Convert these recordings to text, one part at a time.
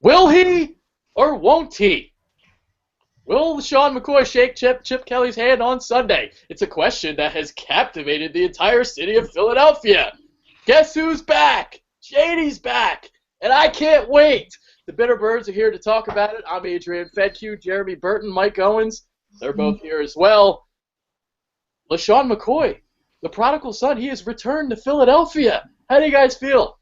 Will he or won't he? Will LeSean McCoy shake Chip Kelly's hand on Sunday? It's a question that has captivated the entire city of Philadelphia. Guess who's back? Shady's back, and I can't wait. The Bitter Birds are here to talk about it. I'm Adrian Fedke, Jeremy Burton, Mike Owens. They're both here as well. LeSean McCoy, the prodigal son, he has returned to Philadelphia. How do you guys feel?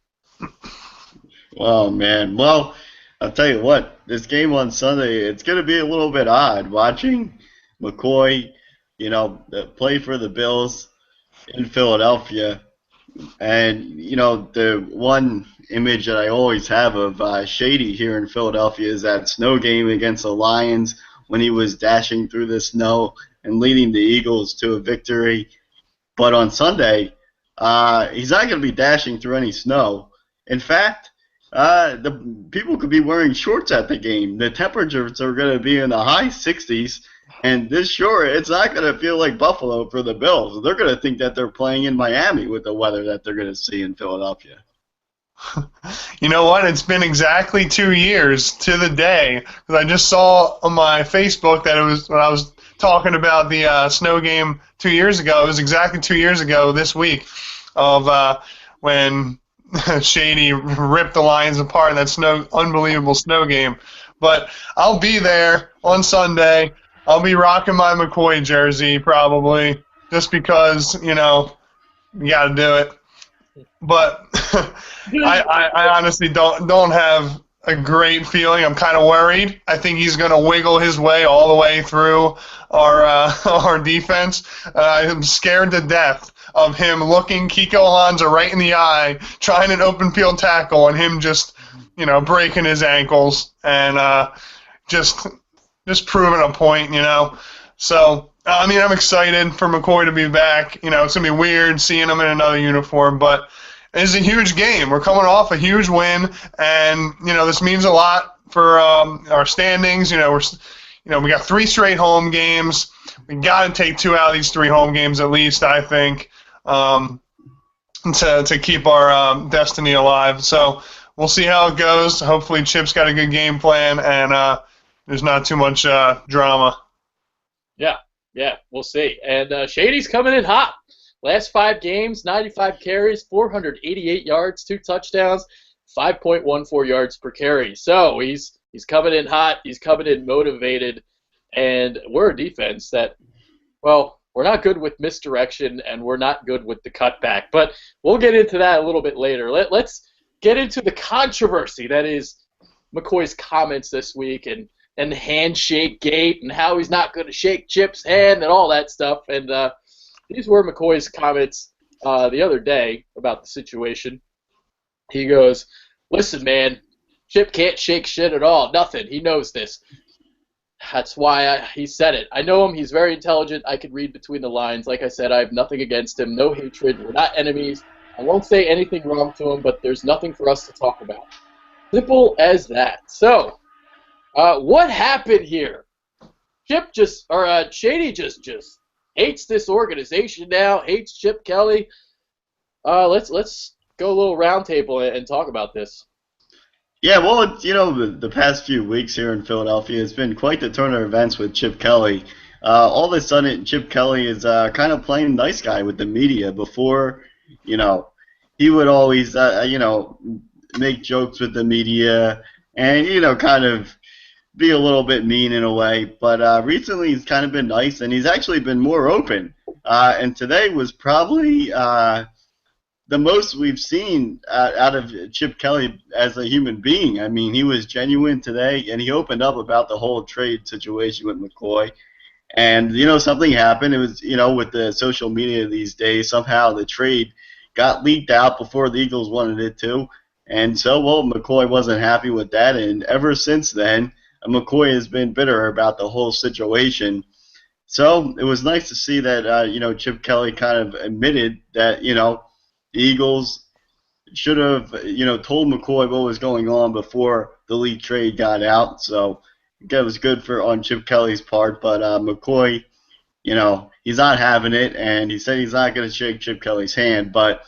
Oh, man. Well, I'll tell you what, this game on Sunday, it's going to be a little bit odd watching McCoy, play for the Bills in Philadelphia. And, the one image that I always have of Shady here in Philadelphia is that snow game against the Lions when he was dashing through the snow and leading the Eagles to a victory. But on Sunday, he's not going to be dashing through any snow. In fact, the people could be wearing shorts at the game. The temperatures are going to be in the high 60s, and it's not going to feel like Buffalo for the Bills. They're going to think that they're playing in Miami with the weather that they're going to see in Philadelphia. You know what? It's been exactly 2 years to the day, because I just saw on my Facebook that it was when I was talking about the snow game 2 years ago. It was exactly 2 years ago this week of when Shady ripped the Lions apart in that unbelievable snow game. But I'll be there on Sunday. I'll be rocking my McCoy jersey probably, just because, you got to do it. But I honestly don't have a great feeling. I'm kind of worried. I think he's going to wiggle his way all the way through our defense. I'm scared to death of him looking Kiko Alonso right in the eye, trying an open field tackle, and him just, breaking his ankles and just proving a point, So, I'm excited for McCoy to be back. It's going to be weird seeing him in another uniform, but it's a huge game. We're coming off a huge win, and, this means a lot for our standings. We got 3 straight home games. We got to take 2 out of these 3 home games at least, I think, to keep our destiny alive. So we'll see how it goes. Hopefully Chip's got a good game plan, and there's not too much drama. Yeah, we'll see. And Shady's coming in hot. Last 5 games, 95 carries, 488 yards, 2 touchdowns, 5.14 yards per carry. So he's coming in hot. He's coming in motivated. And we're a defense that, well, we're not good with misdirection, and we're not good with the cutback. But we'll get into that a little bit later. Let's get into the controversy that is McCoy's comments this week and Handshakegate and how he's not going to shake Chip's hand and all that stuff. And these were McCoy's comments the other day about the situation. He goes, "Listen, man, Chip can't shake shit at all. Nothing. He knows this. That's why he said it. I know him. He's very intelligent. I could read between the lines. Like I said, I have nothing against him. No hatred. We're not enemies. I won't say anything wrong to him, but there's nothing for us to talk about. Simple as that." So, what happened here? Shady just hates this organization now, hates Chip Kelly. Let's go a little round table and talk about this. Yeah, well, the past few weeks here in Philadelphia, it's been quite the turn of events with Chip Kelly. All of a sudden, Chip Kelly is kind of playing nice guy with the media. Before, he would always, make jokes with the media and, kind of be a little bit mean in a way. But recently, he's kind of been nice, and he's actually been more open. And today was probably the most we've seen out of Chip Kelly as a human being. I mean, he was genuine today, and he opened up about the whole trade situation with McCoy. And, something happened. It was, with the social media these days, somehow the trade got leaked out before the Eagles wanted it to. And so, McCoy wasn't happy with that. And ever since then, McCoy has been bitter about the whole situation. So it was nice to see that, Chip Kelly kind of admitted that, the Eagles should have, told McCoy what was going on before the leak trade got out. So that was good on Chip Kelly's part. But McCoy, he's not having it, and he said he's not going to shake Chip Kelly's hand. But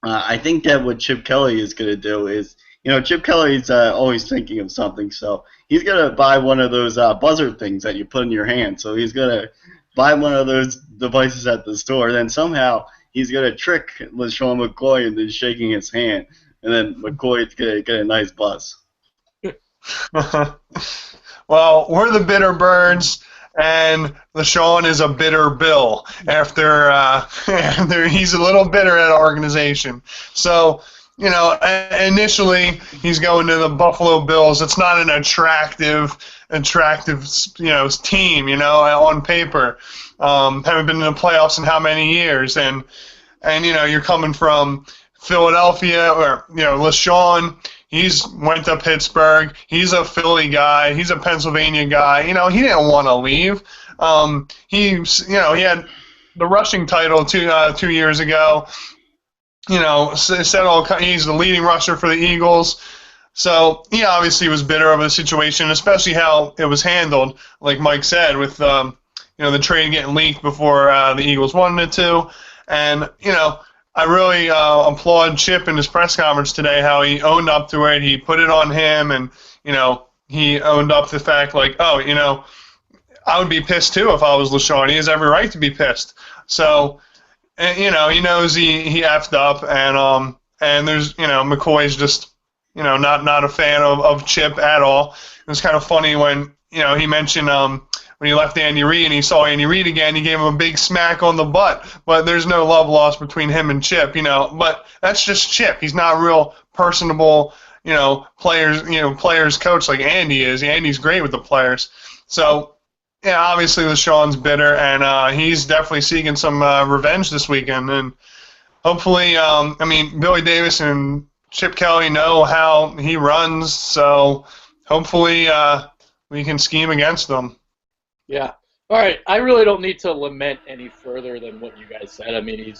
I think that what Chip Kelly is going to do is Chip Kelly's always thinking of something, so he's gonna buy one of those buzzer things that you put in your hand. So he's gonna buy one of those devices at the store, then somehow he's gonna trick LeSean McCoy into shaking his hand, and then McCoy's gonna get a nice buzz. Well, we're the bitter birds, and LeSean is a bitter Bill after he's a little bitter at our organization. So, initially he's going to the Buffalo Bills. It's not an attractive, team, on paper. Haven't been in the playoffs in how many years, and you're coming from Philadelphia, or LeSean. He's went to Pittsburgh. He's a Philly guy. He's a Pennsylvania guy. He didn't want to leave. He had the rushing title 2 years ago. He's the leading rusher for the Eagles. So he obviously was bitter over the situation, especially how it was handled, like Mike said, with the trade getting leaked before the Eagles wanted it to. And I really applaud Chip in his press conference today, how he owned up to it. He put it on him, and he owned up to the fact, like, I would be pissed too if I was LeSean. He has every right to be pissed. So, he knows he effed up, and there's McCoy's just not a fan of Chip at all. It was kind of funny when he mentioned when he left Andy Reid and he saw Andy Reid again, he gave him a big smack on the butt. But there's no love lost between him and Chip, But that's just Chip. He's not a real personable, players coach like Andy is. Andy's great with the players. So, yeah, obviously LeSean's bitter, and he's definitely seeking some revenge this weekend. And hopefully, Billy Davis and Chip Kelly know how he runs, so hopefully we can scheme against them. Yeah. All right. I really don't need to lament any further than what you guys said. I mean,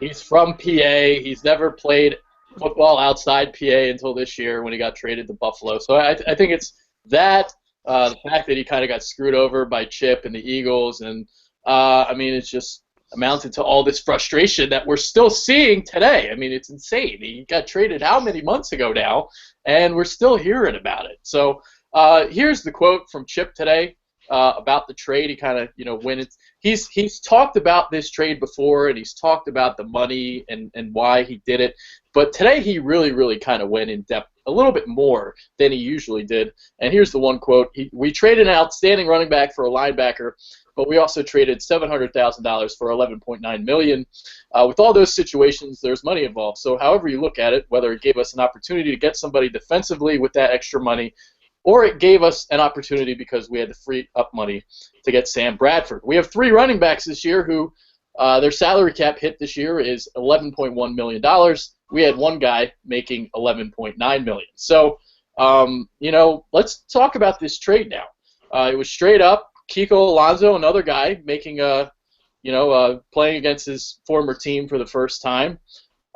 he's from PA. He's never played football outside PA until this year when he got traded to Buffalo. So I think it's that, the fact that he kind of got screwed over by Chip and the Eagles, and it's just amounted to all this frustration that we're still seeing today. I mean, it's insane. He got traded how many months ago now, and we're still hearing about it. So here's the quote from Chip today. About the trade. He kind of, he's talked about this trade before, and he's talked about the money and why he did it. But today he really, really kind of went in depth a little bit more than he usually did. And here's the one quote. We traded an outstanding running back for a linebacker, but we also traded $700,000 for $11.9 million. With all those situations, there's money involved. So however you look at it, whether it gave us an opportunity to get somebody defensively with that extra money, or it gave us an opportunity because we had to free up money to get Sam Bradford. We have 3 running backs this year who their salary cap hit this year is $11.1 million. We had one guy making $11.9 million. So, let's talk about this trade now. It was straight up Kiko Alonso, another guy making playing against his former team for the first time.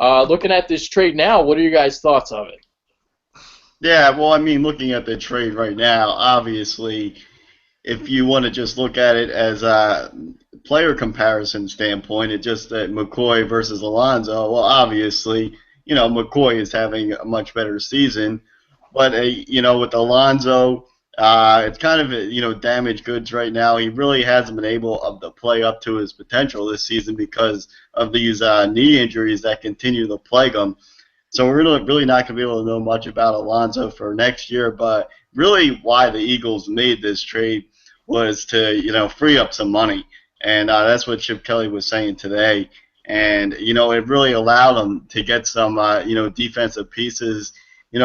Looking at this trade now, what are your guys' thoughts of it? Yeah, well, looking at the trade right now, obviously, if you want to just look at it as a player comparison standpoint, it's just that McCoy versus Alonso, well, obviously, McCoy is having a much better season. But, with Alonso, it's kind of, damaged goods right now. He really hasn't been able to play up to his potential this season because of these knee injuries that continue to plague him. So we're really not going to be able to know much about Alonso for next year, but really why the Eagles made this trade was to, free up some money. And that's what Chip Kelly was saying today. And, it really allowed them to get some, defensive pieces,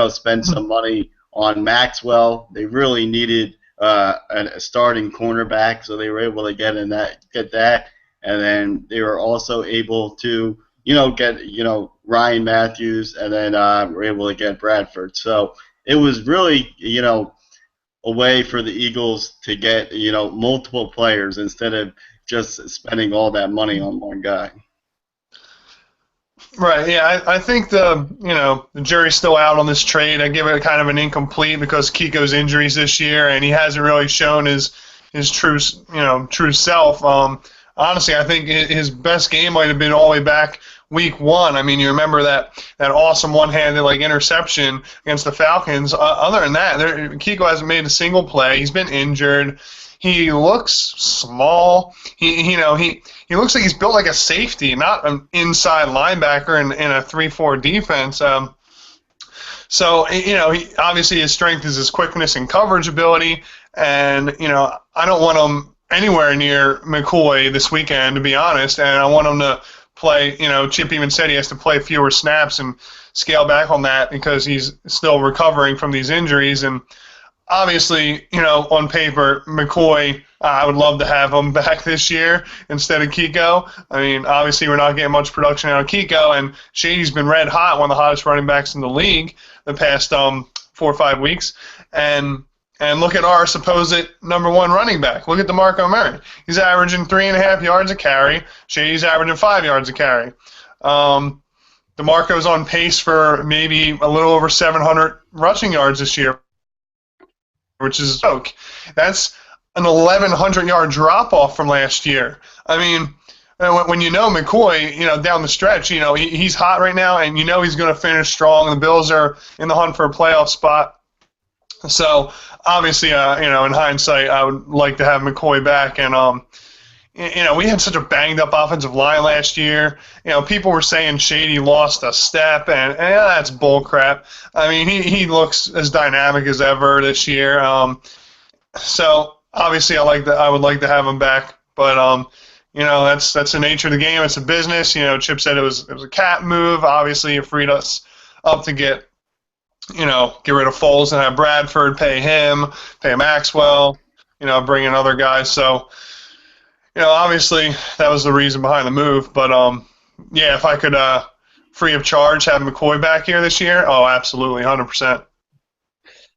spend some money on Maxwell. They really needed a starting cornerback, so they were able to get that. And then they were also able to get, Ryan Matthews, and then we're able to get Bradford. So it was really, a way for the Eagles to get, multiple players instead of just spending all that money on one guy. Right, yeah, I think the jury's still out on this trade. I give it kind of an incomplete because Kiko's injuries this year, and he hasn't really shown his true self. Honestly, I think his best game might have been all the way back week one. I mean, you remember that awesome one-handed interception against the Falcons. Other than that, Kiko hasn't made a single play. He's been injured. He looks small. He looks like he's built like a safety, not an inside linebacker in a 3-4 defense. So obviously his strength is his quickness and coverage ability, and I don't want him anywhere near McCoy this weekend, to be honest, and I want him to play. Chip even said he has to play fewer snaps and scale back on that because he's still recovering from these injuries. And obviously, on paper, McCoy, I would love to have him back this year instead of Kiko. I mean, obviously, we're not getting much production out of Kiko, and Shady's been red hot, one of the hottest running backs in the league the past 4 or 5 weeks. And look at our supposed number one running back. Look at DeMarco Murray. He's averaging 3.5 yards a carry. Shady's averaging 5 yards a carry. DeMarco's on pace for maybe a little over 700 rushing yards this year, which is a joke. That's an 1,100-yard drop-off from last year. I mean, when McCoy, down the stretch, he's hot right now, and he's going to finish strong. The Bills are in the hunt for a playoff spot. So, obviously, in hindsight, I would like to have McCoy back. And, we had such a banged-up offensive line last year. People were saying Shady lost a step, and that's bullcrap. I mean, he looks as dynamic as ever this year. So, obviously, I would like to have him back. But, that's the nature of the game. It's a business. Chip said it was a cap move. Obviously, it freed us up to get rid of Foles and have Bradford, pay Maxwell, bring in other guys. So, obviously that was the reason behind the move. But, if I could free of charge have McCoy back here this year, oh, absolutely, 100%.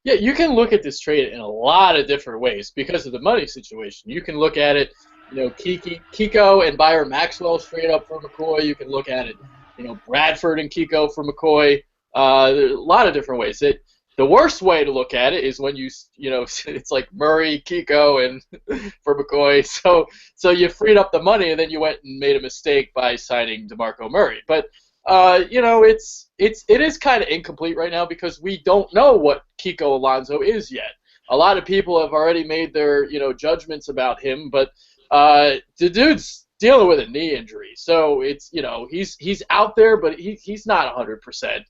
Yeah, you can look at this trade in a lot of different ways because of the money situation. You can look at it, Kiko and Byron Maxwell straight up for McCoy. You can look at it, Bradford and Kiko for McCoy. There's a lot of different ways. The worst way to look at it is when it's like Murray, Kiko, and for McCoy. So you freed up the money, and then you went and made a mistake by signing DeMarco Murray. But it is kind of incomplete right now because we don't know what Kiko Alonso is yet. A lot of people have already made their judgments about him, but the dude's dealing with a knee injury, so it's he's out there, but he's not 100%.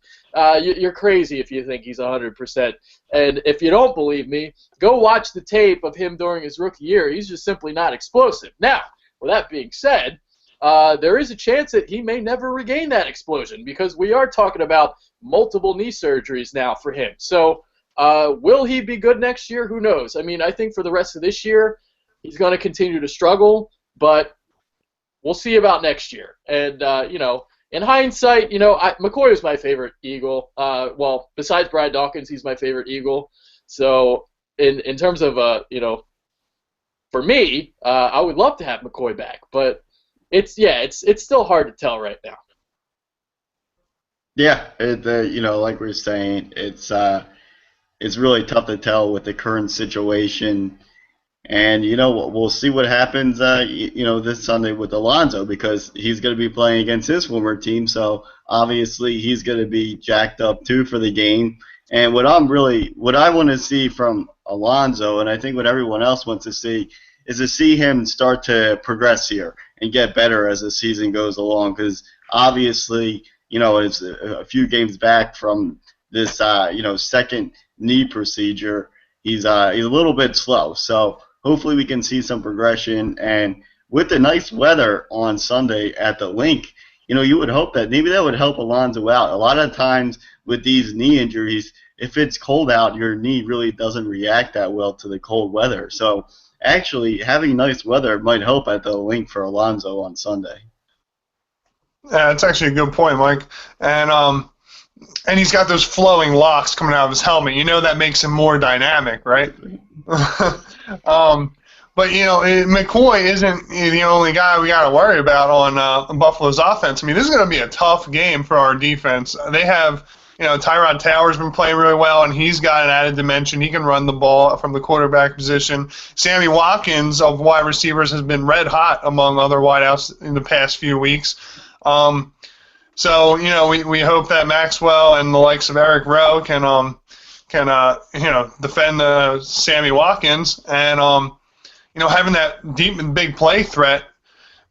You're crazy if you think he's 100%. And if you don't believe me, go watch the tape of him during his rookie year. He's just simply not explosive. Now, with that being said, there is a chance that he may never regain that explosion because we are talking about multiple knee surgeries now for him. So will he be good next year? Who knows? I mean, I think for the rest of this year, he's going to continue to struggle, but we'll see about next year. And, in hindsight, McCoy was my favorite Eagle. Well, besides Brad Dawkins, he's my favorite Eagle. So in terms of, for me, I would love to have McCoy back. But it's still hard to tell right now. Yeah, like we were saying, it's really tough to tell with the current situation. And, we'll see what happens, this Sunday with Alonso because he's going to be playing against his former team. So, obviously, he's going to be jacked up, too, for the game. And what I want to see from Alonso, and I think what everyone else wants to see, is to see him start to progress here and get better as the season goes along because, obviously, it's a few games back from this, second knee procedure. He's a little bit slow. So, hopefully we can see some progression, and with the nice weather on Sunday at the link, you would hope that maybe that would help Alonso out. A lot of times with these knee injuries, if it's cold out, your knee really doesn't react that well to the cold weather. So actually having nice weather might help at the link for Alonso on Sunday. Yeah, that's actually a good point, Mike. And he's got those flowing locks coming out of his helmet. That makes him more dynamic, right? But McCoy isn't the only guy we got to worry about on Buffalo's offense. I mean, this is going to be a tough game for our defense. They have, Tyrod Taylor's been playing really well, and he's got an added dimension. He can run the ball from the quarterback position. Sammy Watkins of wide receivers has been red hot among other wideouts in the past few weeks. So, we hope that Maxwell and the likes of Eric Rowe can defend Sammy Watkins, and having that deep and big play threat,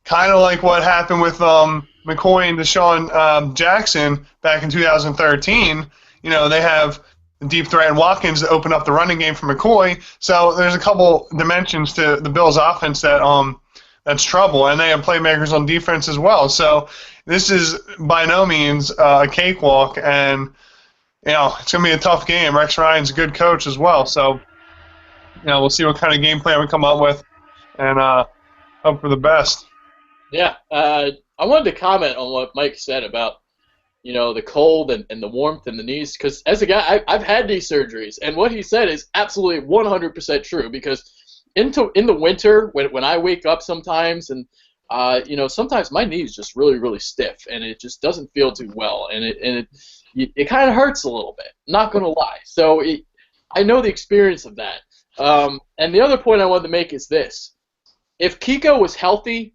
kind of like what happened with McCoy and Deshaun Jackson back in 2013. They have deep threat and Watkins to open up the running game for McCoy. So there's a couple dimensions to the Bills' offense that's trouble, and they have playmakers on defense as well. So this is by no means a cakewalk, and it's going to be a tough game. Rex Ryan's a good coach as well, so we'll see what kind of game plan we come up with, and hope for the best. Yeah, I wanted to comment on what Mike said about the cold and the warmth in the knees, because as a guy, I've had knee surgeries, and what he said is absolutely 100% true, because in the winter, when I wake up sometimes, and sometimes my knee's just really, really stiff, and it just doesn't feel too well, and it kind of hurts a little bit, not going to lie. So I know the experience of that. And the other point I wanted to make is this. If Kiko was healthy,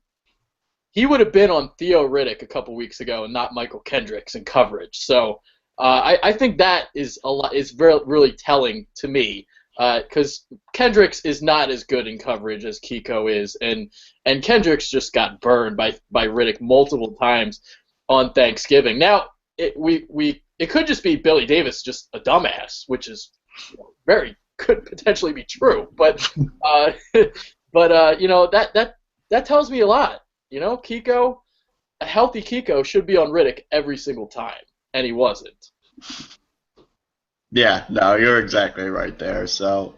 he would have been on Theo Riddick a couple weeks ago and not Michael Kendricks in coverage. So I think that is really telling to me, because Kendricks is not as good in coverage as Kiko is, and Kendricks just got burned by Riddick multiple times on Thanksgiving. Now it could just be Billy Davis just a dumbass, which is could potentially be true, but that tells me a lot. Kiko, a healthy Kiko should be on Riddick every single time, and he wasn't. Yeah, no, you're exactly right there. So,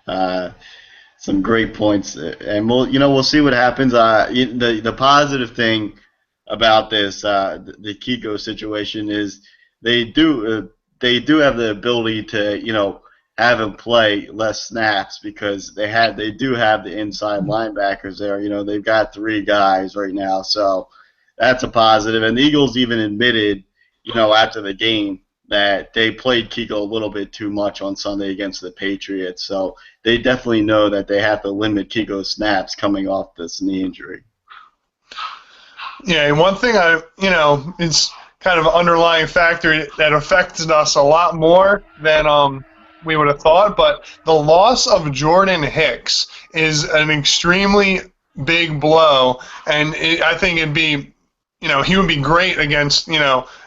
some great points, and we'll see what happens. The positive thing about this, the Kiko situation, is they do have the ability to have him play less snaps, because they do have the inside linebackers there. They've got 3 guys right now, so that's a positive. And the Eagles even admitted, after the game, that they played Kiko a little bit too much on Sunday against the Patriots. So they definitely know that they have to limit Kiko's snaps coming off this knee injury. Yeah, and one thing it's kind of an underlying factor that affected us a lot more than we would have thought, but the loss of Jordan Hicks is an extremely big blow, and I think it'd be, he would be great against,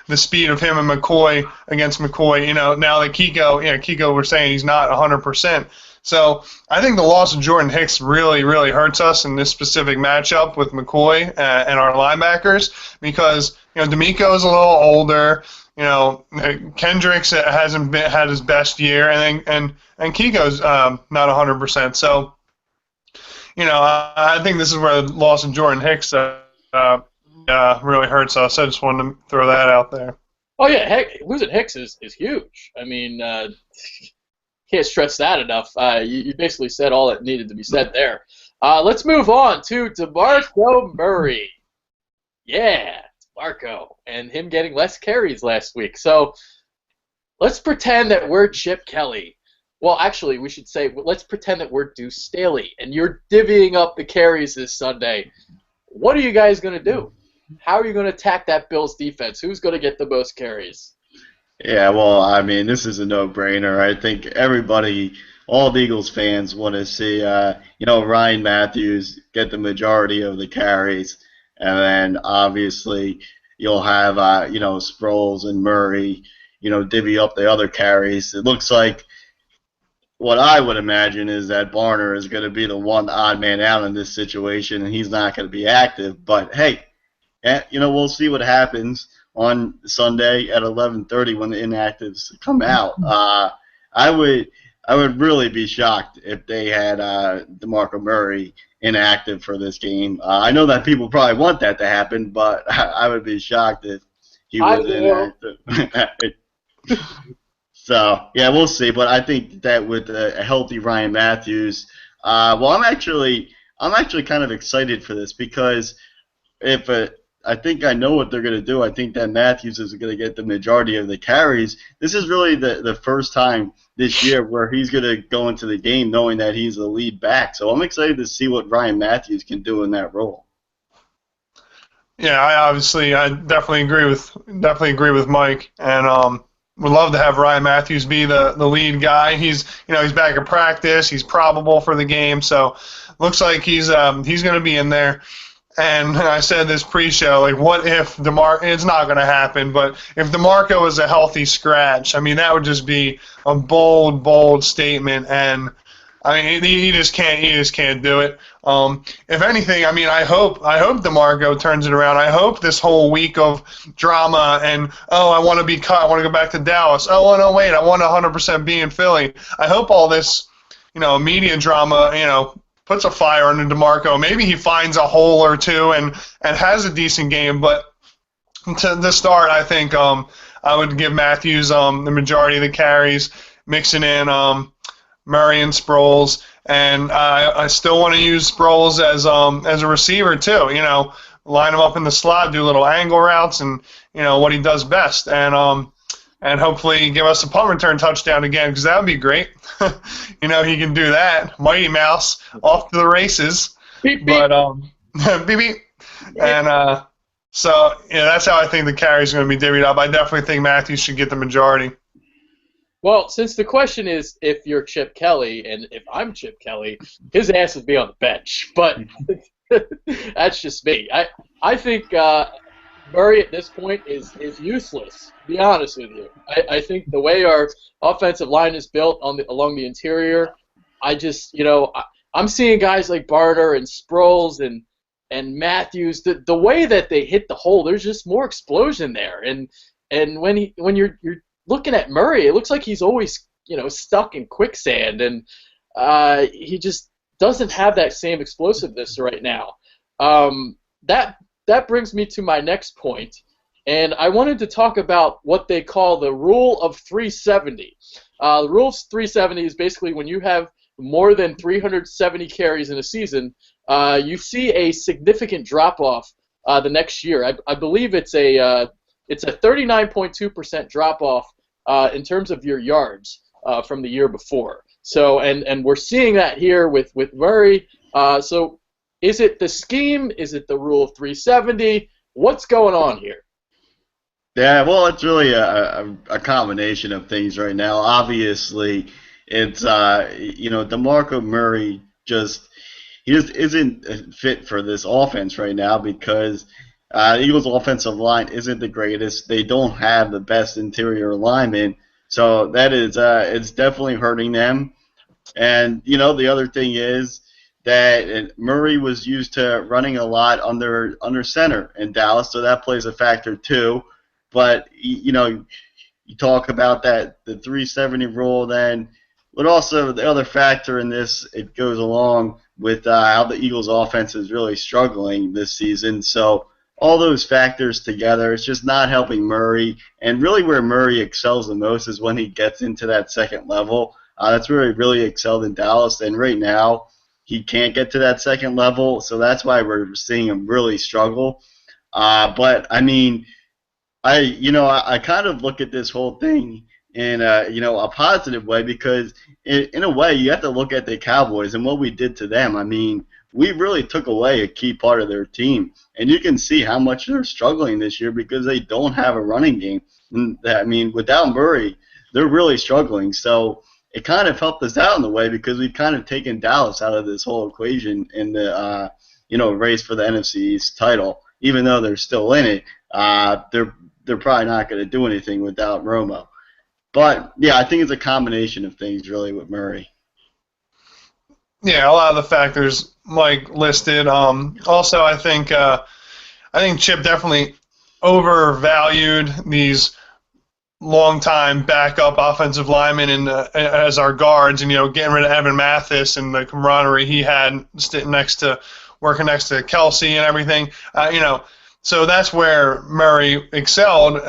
the speed of him and McCoy against McCoy. Now that Kiko, we're saying he's not 100%. So I think the loss of Jordan Hicks really, really hurts us in this specific matchup with McCoy and our linebackers, because D'Amico's a little older. Kendricks hasn't had his best year, and Kiko's not 100%. So, I think this is where the loss of Jordan Hicks really hurts us. I just wanted to throw that out there. Oh yeah, losing Hicks is huge. I mean, can't stress that enough. You basically said all that needed to be said there. Let's move on to DeMarco Murray. Yeah. Marco, and him getting less carries last week. So let's pretend that we're Chip Kelly. Well, actually, we should say, let's pretend that we're Deuce Staley, and you're divvying up the carries this Sunday. What are you guys going to do? How are you going to attack that Bills defense? Who's going to get the most carries? Yeah, well, I mean, this is a no-brainer. I think everybody, all the Eagles fans, want to see, Ryan Matthews get the majority of the carries. And then obviously you'll have Sproles and Murray, divvy up the other carries. It looks like what I would imagine is that Barner is going to be the one odd man out in this situation, and he's not going to be active. But hey, we'll see what happens on Sunday at 11:30 when the inactives come out. I would really be shocked if they had DeMarco Murray inactive for this game. I know that people probably want that to happen, but I would be shocked if he was inactive. So, yeah, we'll see. But I think that with a healthy Ryan Matthews, I'm actually kind of excited for this, because I think I know what they're going to do. I think that Matthews is going to get the majority of the carries. This is really the first time this year where he's going to go into the game knowing that he's the lead back. So I'm excited to see what Ryan Matthews can do in that role. Yeah, I definitely agree with Mike, and would love to have Ryan Matthews be the lead guy. He's back in practice. He's probable for the game, so looks like he's going to be in there. And I said this pre-show, like, what if it's not going to happen, but if DeMarco was a healthy scratch, I mean, that would just be a bold statement. And I mean, he just can't do it. If anything, I mean, I hope DeMarco turns it around. I hope this whole week of drama and, I want to be cut, I want to go back to Dallas. Oh, no, wait, I want to 100% be in Philly. I hope all this, media drama, puts a fire under DeMarco. Maybe he finds a hole or two and has a decent game. But to start, I think I would give Matthews the majority of the carries, mixing in Murray and Sproles, and I still want to use Sproles as a receiver too. Line him up in the slot, do little angle routes, and what he does best, and hopefully give us a punt return touchdown again, because that would be great. He can do that. Mighty Mouse off to the races. Beep, beep. But beep beep. And so that's how I think the carry is going to be divvied up. I definitely think Matthews should get the majority. Well, since the question is if you're Chip Kelly and if I'm Chip Kelly, his ass would be on the bench. But that's just me. I think Murray at this point is useless, to be honest with you. I think the way our offensive line is built along the interior, I'm seeing guys like Barter and Sproles and Matthews. The way that they hit the hole, there's just more explosion there. And when you're looking at Murray, it looks like he's always stuck in quicksand, and he just doesn't have that same explosiveness right now. That brings me to my next point, and I wanted to talk about what they call the rule of 370. The rule of 370 is basically when you have more than 370 carries in a season, you see a significant drop-off the next year. I believe it's a 39.2% drop-off in terms of your yards from the year before. So, and we're seeing that here with Murray. So, is it the scheme? Is it the rule of 370? What's going on here? Yeah, well, it's really a combination of things right now. Obviously, it's DeMarco Murray he just isn't fit for this offense right now because the Eagles' offensive line isn't the greatest. They don't have the best interior linemen, so that is it's definitely hurting them. And the other thing is that Murray was used to running a lot under center in Dallas, so that plays a factor too. But you talk about the 370 rule, then, but also the other factor in this, it goes along with how the Eagles' offense is really struggling this season. So all those factors together, it's just not helping Murray. And really where Murray excels the most is when he gets into that second level. That's where he really excelled in Dallas. And right now, he can't get to that second level, so that's why we're seeing him really struggle. But, I mean, I kind of look at this whole thing in a positive way because, in a way, you have to look at the Cowboys and what we did to them. I mean, we really took away a key part of their team. And you can see how much they're struggling this year because they don't have a running game. And, I mean, without Murray, they're really struggling. So it kind of helped us out in a way because we've kind of taken Dallas out of this whole equation in the race for the NFC East title. Even though they're still in it, they're probably not going to do anything without Romo. But, yeah, I think it's a combination of things, really, with Murray. Yeah, a lot of the factors Mike listed. Also, I think Chip definitely overvalued these long-time backup offensive linemen as our guards, and getting rid of Evan Mathis and the camaraderie he had working next to Kelsey and everything. So that's where Murray excelled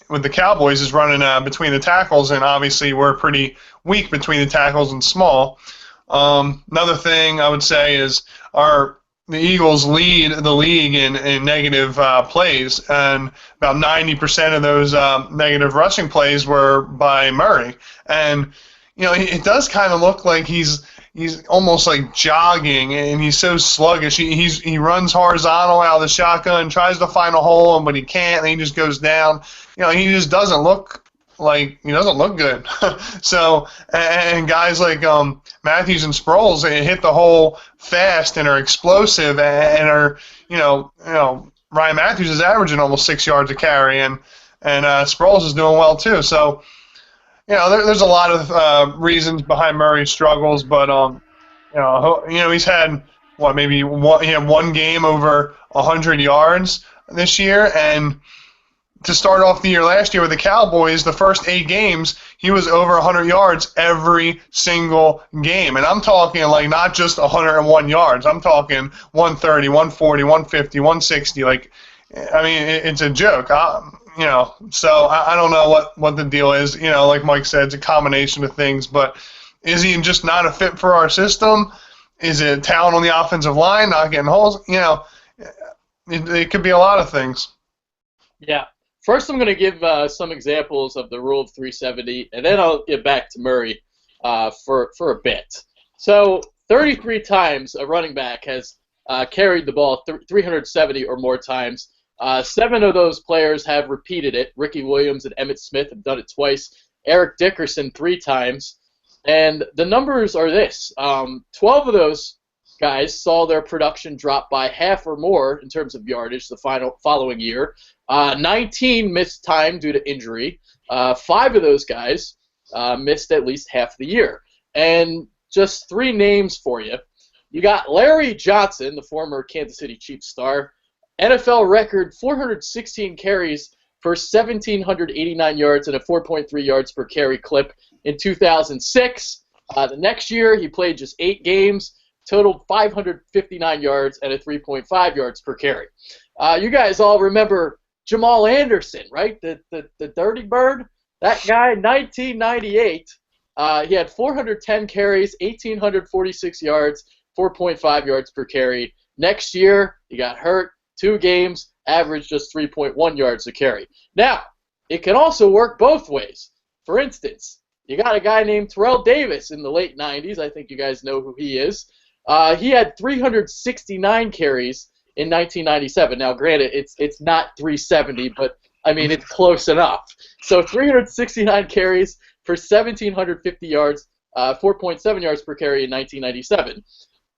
with the Cowboys, is running between the tackles, and obviously we're pretty weak between the tackles and small. Another thing I would say is the Eagles lead the league in negative plays, and about 90% of those negative rushing plays were by Murray. And it does kind of look like he's he's almost like jogging, and he's so sluggish. He runs horizontal out of the shotgun, tries to find a hole, but he can't, and he just goes down. He just doesn't look good. So, and guys like Matthews and Sproles, they hit the hole fast and are explosive, and are Ryan Matthews is averaging almost 6 yards a carry, and Sproles is doing well too. So, there's a lot of reasons behind Murray's struggles, but he's had maybe one game over 100 yards this year, and to start off the year last year with the Cowboys, the first 8 games, he was over 100 yards every single game. And I'm talking like not just 101 yards. I'm talking 130, 140, 150, 160. It's a joke. So I don't know what the deal is. Like Mike said, it's a combination of things. But is he just not a fit for our system? Is it talent on the offensive line, not getting holes? It could be a lot of things. Yeah. First, I'm going to give some examples of the rule of 370, and then I'll get back to Murray for a bit. So 33 times a running back has carried the ball 370 or more times. 7 of those players have repeated it. Ricky Williams and Emmitt Smith have done it twice. Eric Dickerson 3 times. And the numbers are this. 12 of those guys saw their production drop by half or more in terms of yardage the following year. 19 missed time due to injury. 5 of those guys missed at least half the year. And just 3 names for you. You got Larry Johnson, the former Kansas City Chiefs star, NFL record 416 carries for 1,789 yards and a 4.3 yards per carry clip in 2006. The next year, he played just 8 games, totaled 559 yards and a 3.5 yards per carry. You guys all remember Jamal Anderson, right? The Dirty Bird? That guy, 1998, he had 410 carries, 1,846 yards, 4.5 yards per carry. Next year, he got hurt, 2 games, averaged just 3.1 yards a carry. Now, it can also work both ways. For instance, you got a guy named Terrell Davis in the late 90s. I think you guys know who he is. He had 369 carries in 1997. Now, granted, it's not 370, but it's close enough. So 369 carries for 1,750 yards, 4.7 yards per carry in 1997.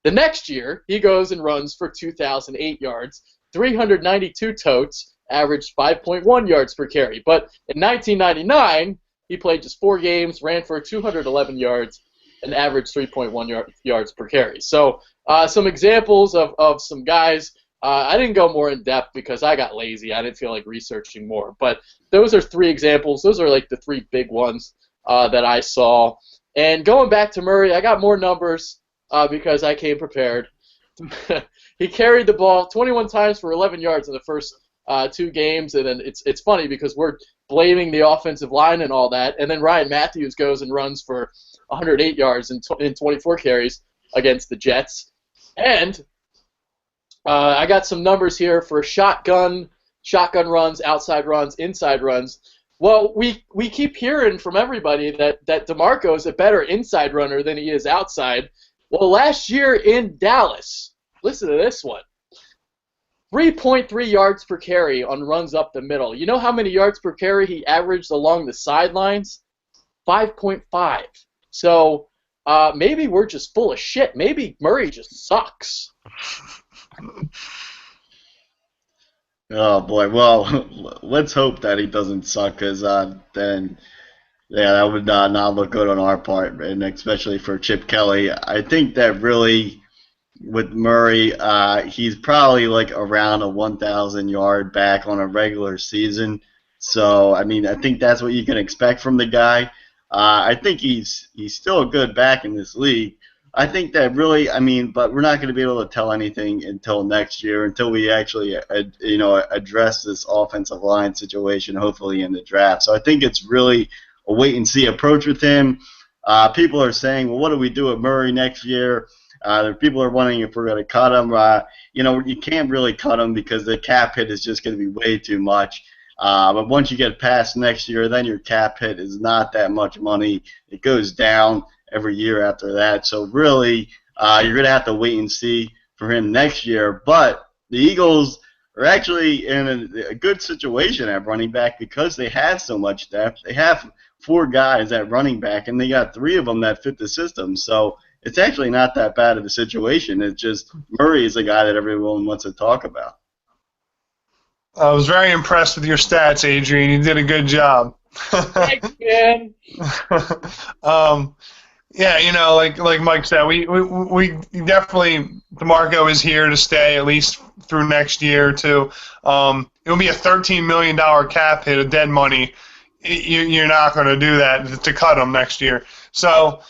The next year, he goes and runs for 2,008 yards, 392 totes, averaged 5.1 yards per carry. But in 1999, he played just 4 games, ran for 211 yards, and averaged 3.1 yards per carry. So some examples of some guys. I didn't go more in depth because I got lazy. I didn't feel like researching more. But those are 3 examples. Those are like the 3 big ones that I saw. And going back to Murray, I got more numbers because I came prepared. He carried the ball 21 times for 11 yards in the first 2 games. And then it's funny because we're blaming the offensive line and all that. And then Ryan Matthews goes and runs for 108 yards in 24 carries against the Jets. And I got some numbers here for shotgun runs, outside runs, inside runs. Well, we keep hearing from everybody that DeMarco's a better inside runner than he is outside. Well, last year in Dallas, listen to this one. 3.3 yards per carry on runs up the middle. You know how many yards per carry he averaged along the sidelines? 5.5. So maybe we're just full of shit. Maybe Murray just sucks. Oh boy, well, let's hope that he doesn't suck, because then, yeah, that would not look good on our part, and especially for Chip Kelly. I think that really, with Murray, he's probably like around a 1,000 yard back on a regular season. So I think that's what you can expect from the guy. I think he's still a good back in this league. I think that really, but we're not going to be able to tell anything until next year, until we actually, address this offensive line situation, hopefully in the draft. So I think it's really a wait-and-see approach with him. People are saying, well, what do we do with Murray next year? People are wondering if we're going to cut him. You can't really cut him because the cap hit is just going to be way too much. But once you get past next year, then your cap hit is not that much money. It goes down. every year after that. So really, you're going to have to wait and see for him next year. But the Eagles are actually in a good situation at running back because they have so much depth. They have 4 guys at running back, and they got 3 of them that fit the system. So it's actually not that bad of a situation. It's just Murray is the guy that everyone wants to talk about. I was very impressed with your stats, Adrian. You did a good job. Thanks, man. Yeah, you know, like Mike said, we definitely, DeMarco is here to stay at least through next year or two. It will be a $13 million cap hit of dead money. You're not going to do that to cut him next year. So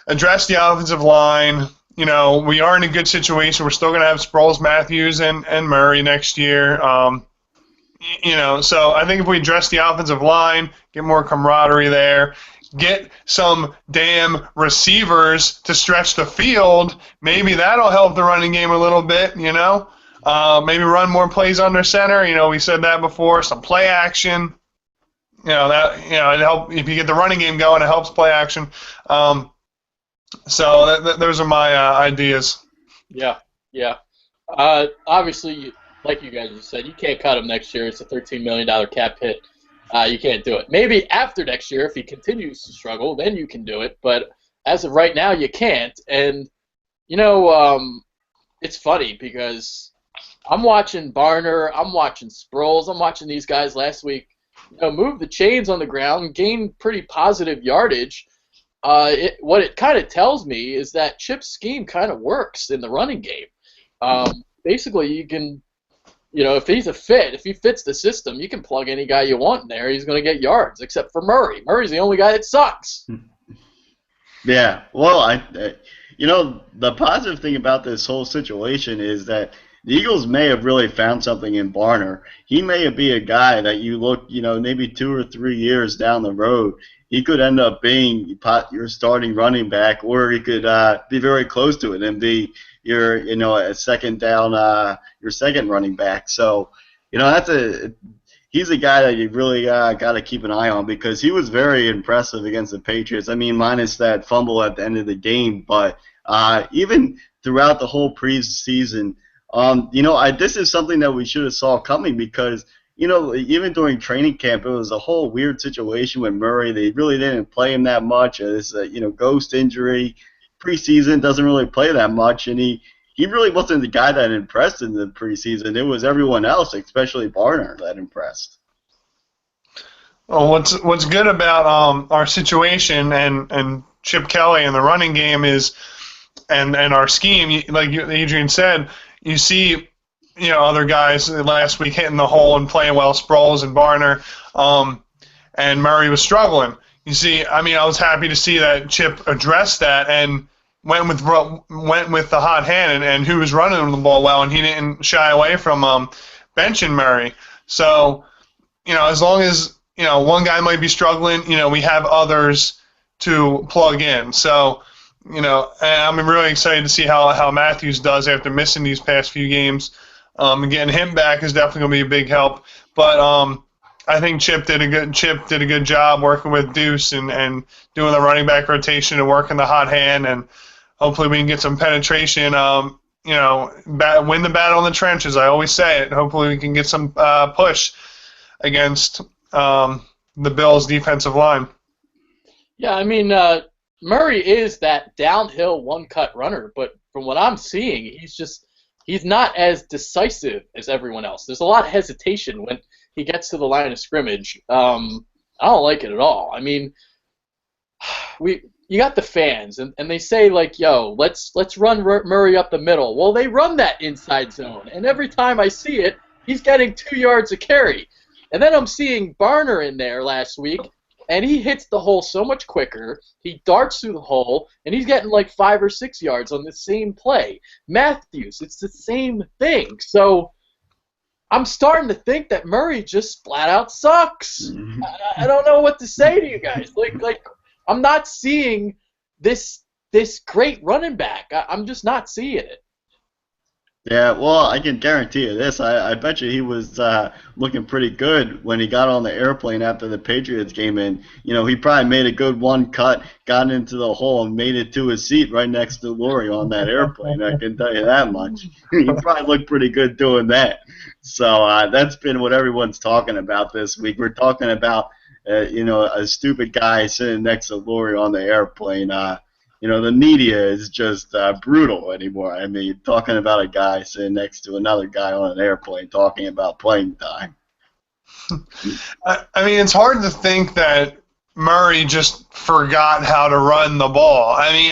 address the offensive line. You know, we are in a good situation. We're still going to have Sproles, Matthews, and Murray next year. You know, so I think if we address the offensive line, get more camaraderie there, get some damn receivers to stretch the field, maybe that'll help the running game a little bit, you know. Maybe run more plays under center. You know, we said that before. Some play action. You know, that, you know, it help if you get the running game going, it helps play action. So those are my ideas. Yeah. Obviously, like you guys just said, you can't cut him next year. It's a $13 million cap hit. You can't do it. Maybe after next year, if he continues to struggle, then you can do it. But as of right now, you can't. And, you know, it's funny because I'm watching Barner, I'm watching Sproles, I'm watching these guys last week, you know, move the chains on the ground, gain pretty positive yardage. What it kind of tells me is that Chip's scheme kind of works in the running game. Basically, you can, you know, if he's a fit, if he fits the system, you can plug any guy you want in there. He's going to get yards, except for Murray. Murray's the only guy that sucks. Yeah, well, you know, the positive thing about this whole situation is that the Eagles may have really found something in Barner. He may be a guy that you look, you know, maybe 2 or 3 years down the road, he could end up being your starting running back, or he could be very close to it and be your, you know, a second down, your second running back. So, you know, he's a guy that you really got to keep an eye on because he was very impressive against the Patriots. I mean, minus that fumble at the end of the game, but even throughout the whole preseason, you know, this is something that we should have saw coming because, you know, even during training camp, it was a whole weird situation with Murray. They really didn't play him that much. It's a, you know, ghost injury. Preseason doesn't really play that much, and he really wasn't the guy that impressed in the preseason. It was everyone else, especially Barner, that impressed. Well, what's good about our situation and Chip Kelly and the running game is, and our scheme, like Adrian said, you see, you know, other guys last week hitting the hole and playing well, Sproles and Barner, and Murray was struggling. You see, I mean, I was happy to see that Chip addressed that and went with the hot hand and who was running the ball well, and he didn't shy away from benching Murray. So, you know, as long as, you know, one guy might be struggling, you know, we have others to plug in. So, you know, and I'm really excited to see how Matthews does after missing these past few games. And getting him back is definitely going to be a big help. But I think Chip did a good job working with Deuce and doing the running back rotation and working the hot hand, and hopefully we can get some penetration. You know, win the battle in the trenches. I always say it. Hopefully we can get some push against the Bills' defensive line. Yeah, I mean, Murray is that downhill one-cut runner, but from what I'm seeing, he's not as decisive as everyone else. There's a lot of hesitation when he gets to the line of scrimmage. I don't like it at all. I mean, you got the fans, and they say, like, yo, let's run Murray up the middle. Well, they run that inside zone, and every time I see it, he's getting 2 yards a carry. And then I'm seeing Barner in there last week, and he hits the hole so much quicker. He darts through the hole, and he's getting like 5 or 6 yards on the same play. Matthews, it's the same thing. So I'm starting to think that Murray just flat out sucks. I don't know what to say to you guys. Like I'm not seeing this great running back. I'm just not seeing it. Yeah, well, I can guarantee you this. I bet you he was looking pretty good when he got on the airplane after the Patriots game, and he probably made a good one cut, got into the hole, and made it to his seat right next to Lori on that airplane. I can tell you that much. He probably looked pretty good doing that. So that's been what everyone's talking about this week. We're talking about a stupid guy sitting next to Lori on the airplane. The media is just brutal anymore. I mean, talking about a guy sitting next to another guy on an airplane talking about playing time. I mean, it's hard to think that Murray just forgot how to run the ball. I mean,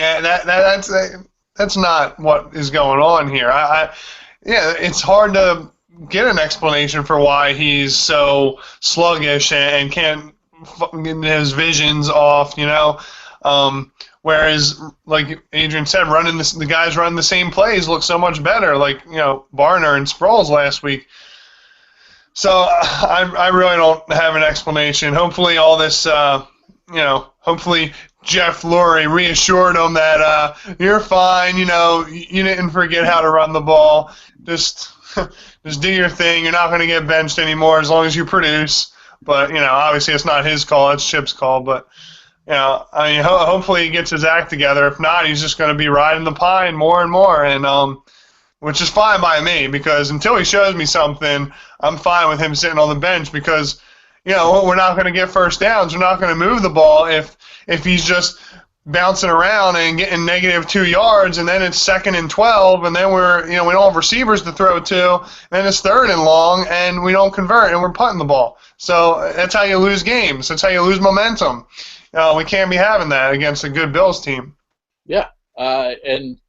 that's not what is going on here. Yeah, it's hard to get an explanation for why he's so sluggish and can't get his visions off. Whereas, like Adrian said, the guys running the same plays look so much better. Like Barner and Sproles last week. So I really don't have an explanation. Hopefully all this, hopefully Jeff Lurie reassured him that you're fine. You didn't forget how to run the ball. Just do your thing. You're not going to get benched anymore as long as you produce. But obviously it's not his call. It's Chip's call. But I mean, hopefully he gets his act together. If not, he's just going to be riding the pine more and more, and which is fine by me, because until he shows me something, I'm fine with him sitting on the bench, because we're not going to get first downs. We're not going to move the ball if he's just bouncing around and getting -2 yards, and then it's 2nd and 12, and then we don't have receivers to throw to, and then it's 3rd and long, and we don't convert, and we're punting the ball. So that's how you lose games. That's how you lose momentum. We can't be having that against a good Bills team. Yeah, and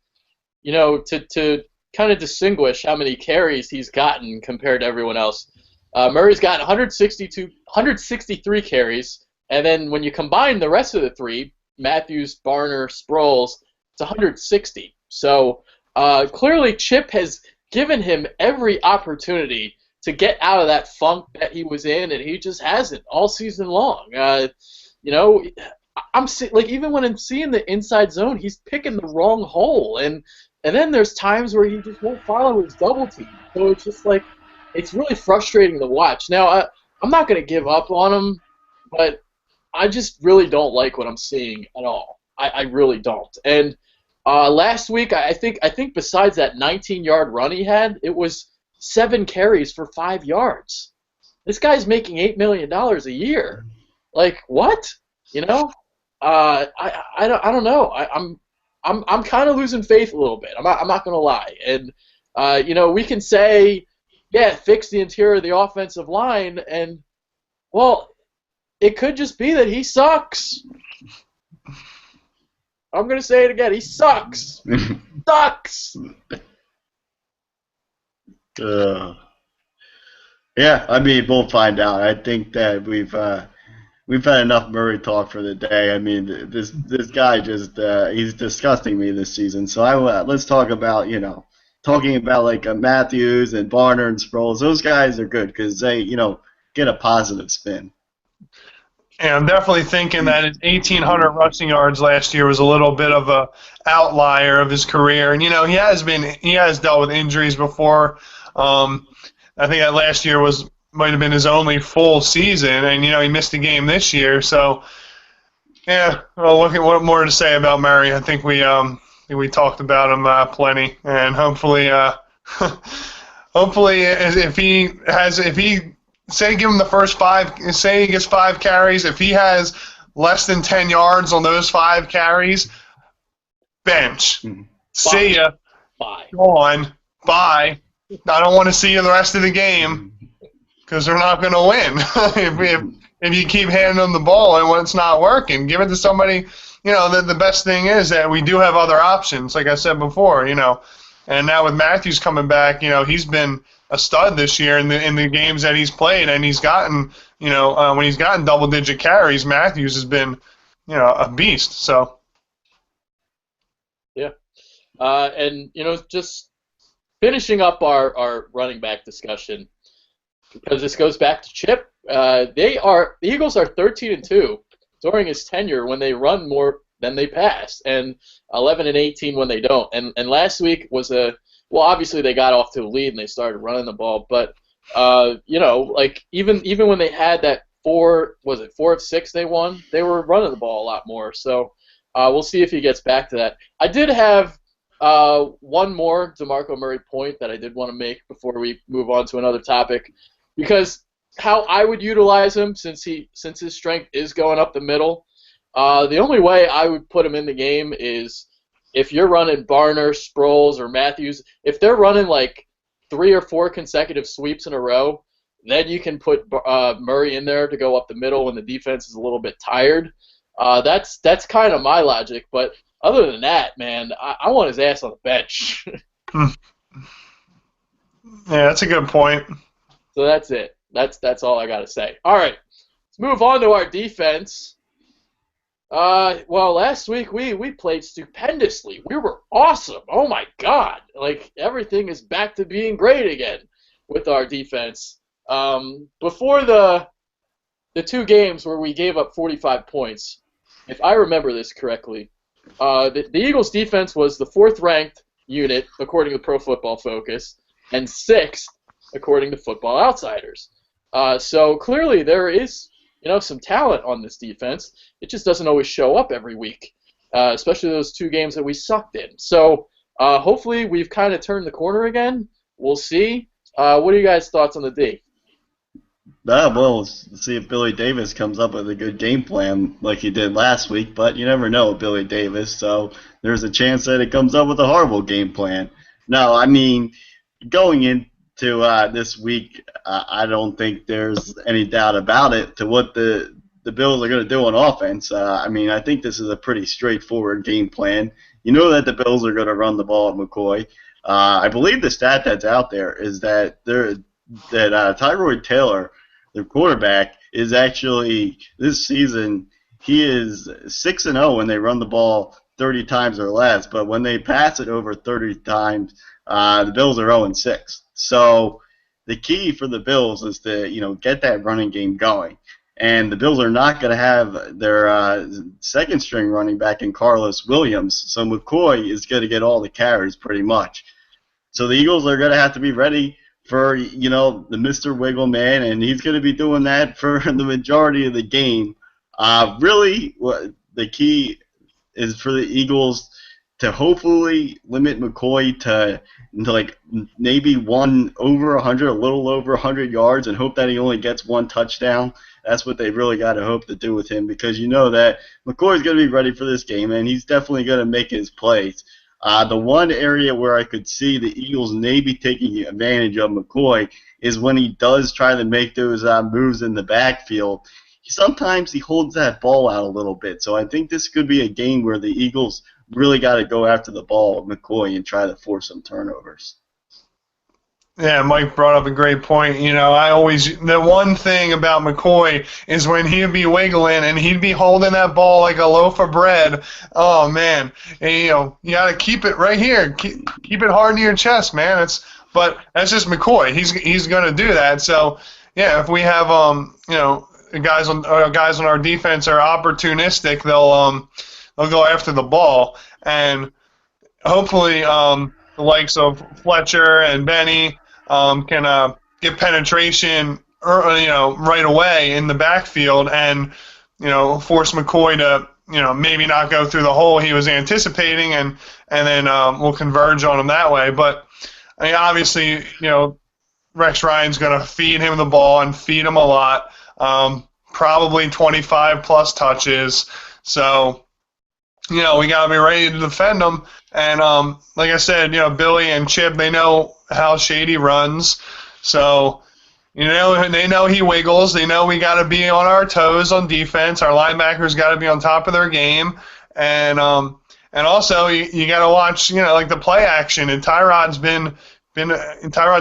to kind of distinguish how many carries he's gotten compared to everyone else, Murray's got 163 carries, and then when you combine the rest of the three, Matthews, Barner, Sproles, it's 160. So clearly Chip has given him every opportunity to get out of that funk that he was in, and he just hasn't all season long. I'm even when I'm seeing the inside zone, he's picking the wrong hole, and then there's times where he just won't follow his double team. So it's just like it's really frustrating to watch. Now I'm not going to give up on him, but I just really don't like what I'm seeing at all. I really don't. And last week, I think besides that 19-yard run he had, it was 7 carries for 5 yards. This guy's making $8 million a year. Like what? I don't know. I'm kind of losing faith a little bit. I'm not gonna lie. And we can say, yeah, fix the interior of the offensive line, and well, it could just be that he sucks. I'm gonna say it again. He sucks. Sucks. Yeah, I mean, we'll find out. I think that we've had enough Murray talk for the day. I mean, this guy just he's disgusting me this season. So let's talk about talking about like Matthews and Barner and Sproles. Those guys are good because they get a positive spin. Yeah, I'm definitely thinking that his 1,800 rushing yards last year was a little bit of a outlier of his career, and he has dealt with injuries before. I think that last year might have been his only full season, and he missed a game this year. So, yeah, well, what more to say about Murray? I think we talked about him plenty, and hopefully, if he say give him the first 5, say he gets 5 carries, if he has less than 10 yards on those 5 carries, bench. See ya. Bye. Go on. Bye. I don't want to see you the rest of the game, because they're not going to win if you keep handing them the ball and when it's not working. Give it to somebody. The best thing is that we do have other options, like I said before. And now with Matthews coming back, he's been a stud this year in the games that he's played, and he's gotten when he's gotten double-digit carries, Matthews has been a beast. So yeah, and just finishing up our running back discussion, because this goes back to Chip. The Eagles are 13-2 during his tenure when they run more than they pass, and 11-18 when they don't. And last week was a well, obviously they got off to a lead and they started running the ball, but like even when they had that 4 of 6 they won, they were running the ball a lot more. So we'll see if he gets back to that. I did have one more DeMarco Murray point that I did want to make before we move on to another topic, because how I would utilize him, since his strength is going up the middle, the only way I would put him in the game is if you're running Barner, Sproles, or Matthews. If they're running like 3 or 4 consecutive sweeps in a row, then you can put Murray in there to go up the middle when the defense is a little bit tired. That's kind of my logic, but other than that, man, I want his ass on the bench. Yeah, that's a good point. So that's it. That's all I got to say. All right, let's move on to our defense. Well, last week we played stupendously. We were awesome. Oh my God! Like, everything is back to being great again with our defense. Before the 2 games where we gave up 45 points, if I remember this correctly, the Eagles' defense was the 4th ranked unit according to Pro Football Focus and 6th according to Football Outsiders. So clearly there is some talent on this defense. It just doesn't always show up every week, especially those 2 games that we sucked in. So hopefully we've kind of turned the corner again. We'll see. What are you guys' thoughts on the D? Well, see if Billy Davis comes up with a good game plan like he did last week, but you never know with Billy Davis, so there's a chance that it comes up with a horrible game plan. No, I mean, going into this week, I don't think there's any doubt about it to what the Bills are going to do on offense. I mean, I think this is a pretty straightforward game plan. You know that the Bills are going to run the ball at McCoy. I believe the stat that's out there is that Tyrod Taylor, their quarterback, is actually, this season, he is 6-0 when they run the ball 30 times or less, but when they pass it over 30 times, the Bills are 0-6. So the key for the Bills is to get that running game going. And the Bills are not going to have their second string running back in Carlos Williams, so McCoy is going to get all the carries pretty much. So the Eagles are going to have to be ready for, the Mr. Wiggle Man, and he's going to be doing that for the majority of the game. Really, the key is for the Eagles to hopefully limit McCoy to like maybe over 100, a little over 100 yards, and hope that he only gets 1 touchdown. That's what they really got to hope to do with him, because you know that McCoy's going to be ready for this game, and he's definitely going to make his plays. The one area where I could see the Eagles maybe taking advantage of McCoy is when he does try to make those moves in the backfield. Sometimes he holds that ball out a little bit, so I think this could be a game where the Eagles really got to go after the ball with McCoy and try to force some turnovers. Yeah, Mike brought up a great point. The one thing about McCoy is when he'd be wiggling and he'd be holding that ball like a loaf of bread. Oh man, and, you got to keep it right here. Keep it hard in your chest, man. But that's just McCoy. He's going to do that. So yeah, if we have guys on our defense are opportunistic, they'll go after the ball, and hopefully the likes of Fletcher and Benny can get penetration right away in the backfield and force McCoy to maybe not go through the hole he was anticipating, and then we'll converge on him that way. But I mean, obviously Rex Ryan's going to feed him the ball and feed him a lot, probably 25 plus touches. So we got to be ready to defend them. And like I said, Billy and Chip, they know how Shady runs. So, they know he wiggles. They know we got to be on our toes on defense. Our linebackers got to be on top of their game. And also you got to watch, like the play action. And Tyrod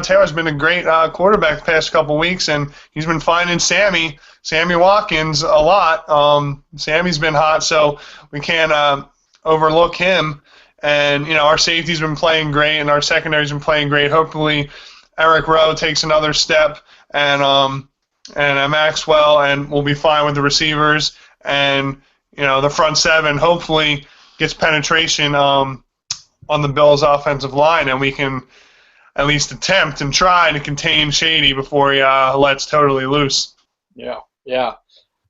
Taylor's been a great quarterback the past couple weeks, and he's been finding Sammy Watkins a lot. Sammy's been hot, so we can't overlook him. And our safety's been playing great, and our secondary's been playing great. Hopefully, Eric Rowe takes another step, and Maxwell, and we'll be fine with the receivers. And the front seven hopefully gets penetration on on the Bills' offensive line, and we can at least attempt and try to contain Shady before he lets totally loose. Yeah.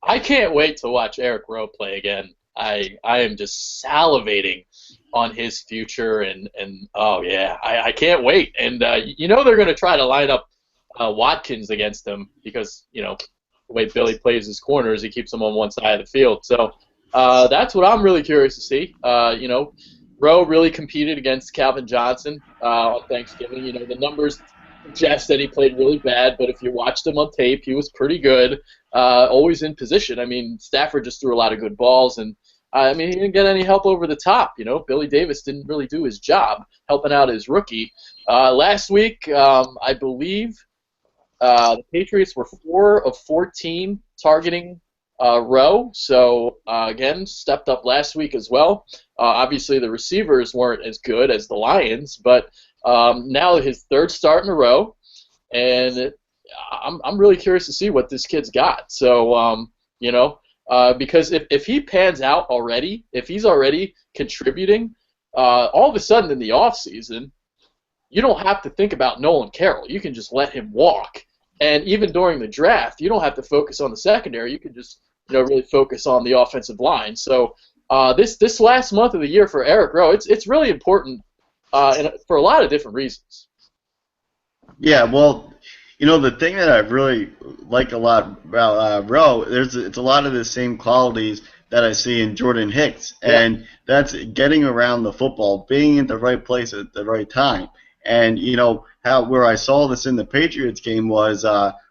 I can't wait to watch Eric Rowe play again. I am just salivating on his future, and oh yeah, I can't wait. And they're going to try to line up Watkins against him because the way Billy plays his corners, he keeps them on one side of the field. So that's what I'm really curious to see. Rowe really competed against Calvin Johnson on Thanksgiving. The numbers suggest that he played really bad, but if you watched him on tape, he was pretty good, always in position. I mean, Stafford just threw a lot of good balls, and he didn't get any help over the top. Billy Davis didn't really do his job helping out his rookie. Last week, I believe the Patriots were 4 of 14 targeting Rowe, so again, stepped up last week as well. Obviously, the receivers weren't as good as the Lions, but now his third start in a row, and I'm really curious to see what this kid's got. So, because if he pans out already, if he's already contributing, all of a sudden in the offseason, you don't have to think about Nolan Carroll. You can just let him walk. And even during the draft, you don't have to focus on the secondary. You can just really focus on the offensive line. So this last month of the year for Eric Rowe, it's really important and for a lot of different reasons. Yeah, well, the thing that I really like a lot about Rowe, it's a lot of the same qualities that I see in Jordan Hicks, and that's getting around the football, being in the right place at the right time. And where I saw this in the Patriots game was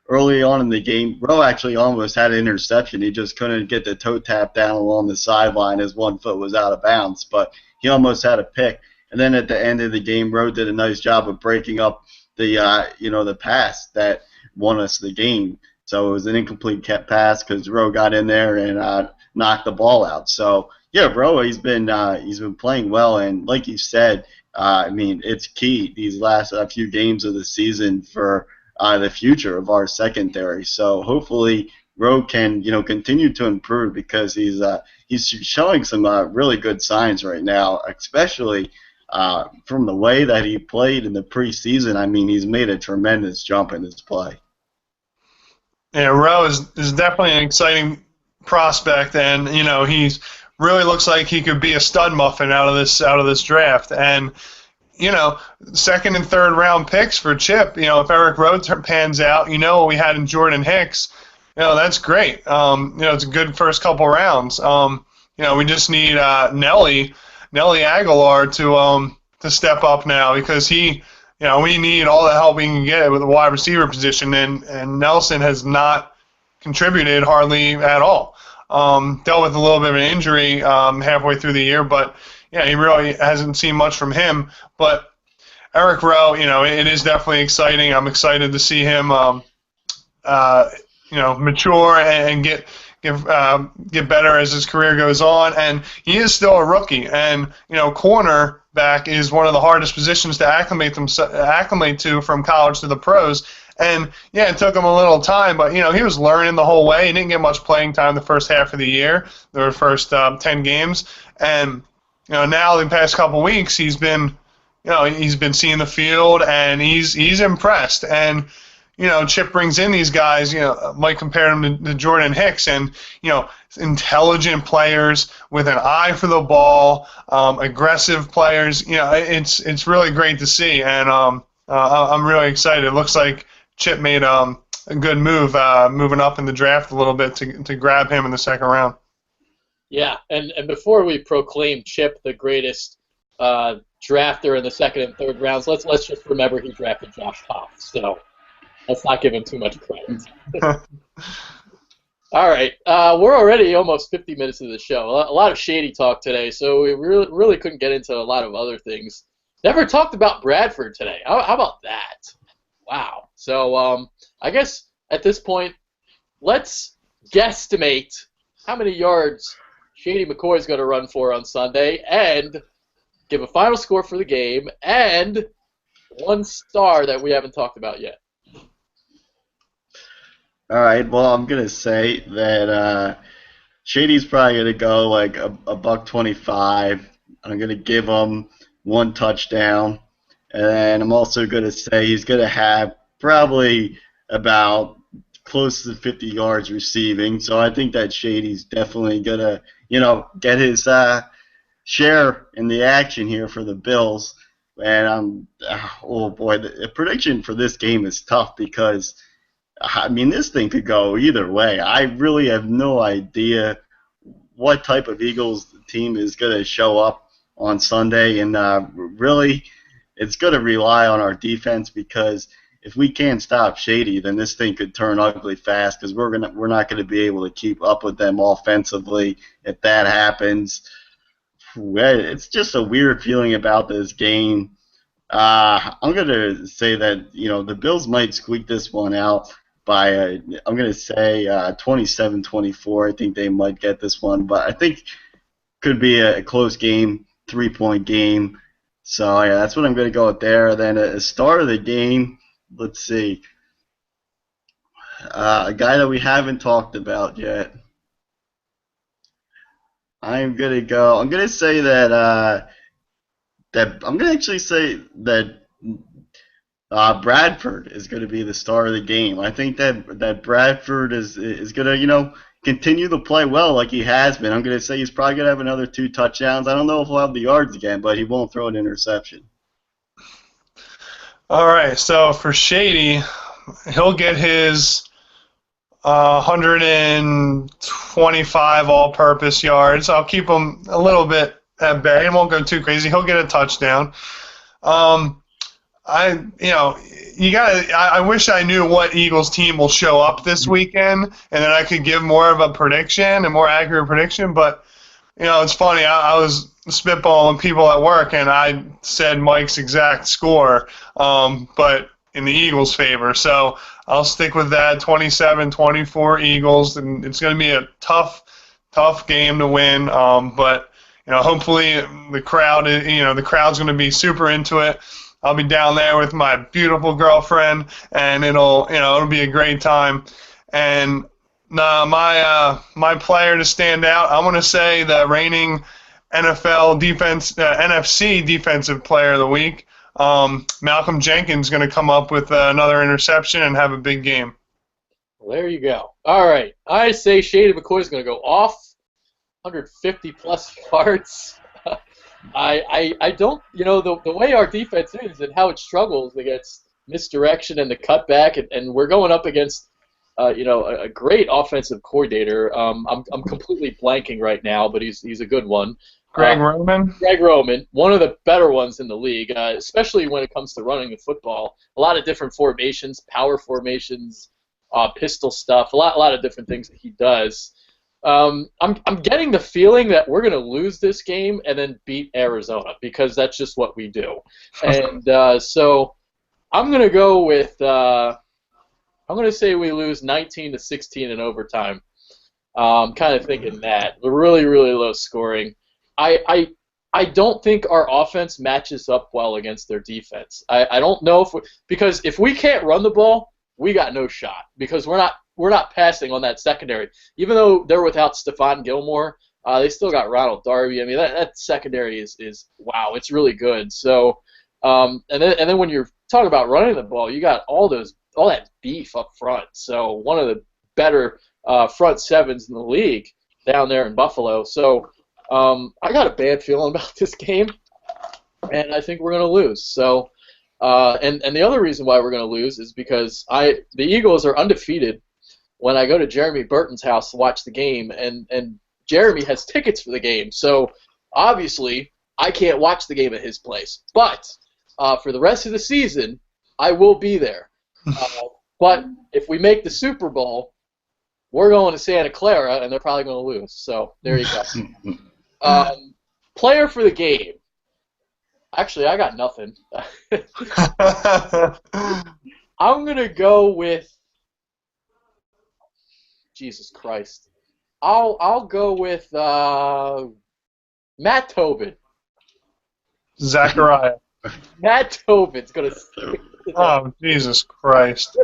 early on in the game, Rowe actually almost had an interception. He just couldn't get the toe tap down along the sideline. His one foot was out of bounds, but he almost had a pick. And then at the end of the game, Rowe did a nice job of breaking up the pass that won us the game. So it was an incomplete pass because Rowe got in there and knocked the ball out. So yeah, Rowe, he's been playing well, and like you said, it's key these last few games of the season for the future of our secondary. So hopefully Rowe can continue to improve because he's showing some really good signs right now, especially from the way that he played in the preseason. He's made a tremendous jump in his play. Yeah, Rowe is definitely an exciting prospect, and he's really looks like he could be a stud muffin out of this draft. And second and third round picks for Chip. If Eric Rowe pans out, what we had in Jordan Hicks, that's great. It's a good first couple rounds. We just need Nelly Aguilar to step up now because we need all the help we can get with the wide receiver position, and Nelson has not contributed hardly at all. Dealt with a little bit of an injury halfway through the year, but yeah, he really hasn't seen much from him. But Eric Rowe, it is definitely exciting. I'm excited to see him, mature and get better as his career goes on. And he is still a rookie. And cornerback is one of the hardest positions to acclimate to from college to the pros. And yeah, it took him a little time, but he was learning the whole way. He didn't get much playing time the first half of the year, the first 10 games, and now the past couple weeks he's been seeing the field and he's impressed. And Chip brings in these guys, might compare him to Jordan Hicks, and intelligent players with an eye for the ball, aggressive players. It's really great to see, and I'm really excited. It looks like Chip made a good move moving up in the draft a little bit to grab him in the second round. Yeah, and before we proclaim Chip the greatest drafter in the second and third rounds, let's just remember he drafted Josh Pop. So let's not give him too much credit. All right, we're already almost 50 minutes into the show. A lot of shady talk today, so we really couldn't get into a lot of other things. Never talked about Bradford today. How about that? Wow. So I guess at this point, let's guesstimate how many yards Shady McCoy's going to run for on Sunday and give a final score for the game and one star that we haven't talked about yet. All right. Well, I'm going to say that Shady's probably going to go like a $125. I'm going to give him 1 touchdown. And I'm also going to say he's going to have probably about close to 50 yards receiving. So I think that Shady's definitely going to, get his share in the action here for the Bills. And oh boy, the prediction for this game is tough because, I mean, this thing could go either way. I really have no idea what type of Eagles team is going to show up on Sunday, and really, it's going to rely on our defense because if we can't stop Shady, then this thing could turn ugly fast because we're not going to be able to keep up with them offensively if that happens. It's just a weird feeling about this game. I'm going to say that the Bills might squeak this one out by I'm going to say 27-24. I think they might get this one, but I think could be a close game, 3-point game. So yeah, that's what I'm going to go with there. Then a start of the game. Let's see, a guy that we haven't talked about yet. I'm going to go. I'm going to say that I'm going to actually say that Bradford is going to be the star of the game. I think that Bradford is going to continue to play well like he has been. I'm going to say he's probably going to have another 2 touchdowns. I don't know if he'll have the yards again, but he won't throw an interception. All right, so for Shady, he'll get his 125 all-purpose yards. I'll keep him a little bit at bay. He won't go too crazy. He'll get a touchdown. I wish I knew what Eagles team will show up this weekend, and then I could give more of a prediction, a more accurate prediction. But it's funny. I was spitballing people at work, and I said Mike's exact score, but in the Eagles' favor. So I'll stick with that. 27-24 Eagles, and it's going to be a tough game to win. But hopefully the crowd's going to be super into it. I'll be down there with my beautiful girlfriend, and it'll be a great time. And my player to stand out, I'm going to say the reigning NFC Defensive Player of the Week, Malcolm Jenkins, is going to come up with another interception and have a big game. Well, there you go. All right, I say Shady McCoy is going to go off, 150-plus yards. I don't, the way our defense is and how it struggles against misdirection and the cutback, and we're going up against, a great offensive coordinator. I'm completely blanking right now, but he's a good one. Greg Roman, one of the better ones in the league, especially when it comes to running the football. A lot of different formations, power formations, pistol stuff, a lot of different things that he does. I'm getting the feeling that we're going to lose this game and then beat Arizona because that's just what we do. And so I'm going to go with I'm going to say we lose 19-16 in overtime. I'm kind of thinking that. We're really, really low scoring. I don't think our offense matches up well against their defense. I don't know because if we can't run the ball, we got no shot because we're not passing on that secondary. Even though they're without Stephon Gilmore, they still got Ronald Darby. I mean, that secondary is wow, it's really good. So, and then when you're talking about running the ball, you got all that beef up front. So one of the better front sevens in the league down there in Buffalo. So I got a bad feeling about this game, and I think we're going to lose. So, and the other reason why we're going to lose is because the Eagles are undefeated when I go to Jeremy Burton's house to watch the game, and Jeremy has tickets for the game. So obviously I can't watch the game at his place. But for the rest of the season, I will be there. But if we make the Super Bowl, we're going to Santa Clara, and they're probably going to lose. So there you go. Player for the game. Actually, I got nothing. I'm going to go with Jesus Christ. I'll go with Matt Tobin. Zachariah. Matt Tobin's going to Oh, Jesus Christ.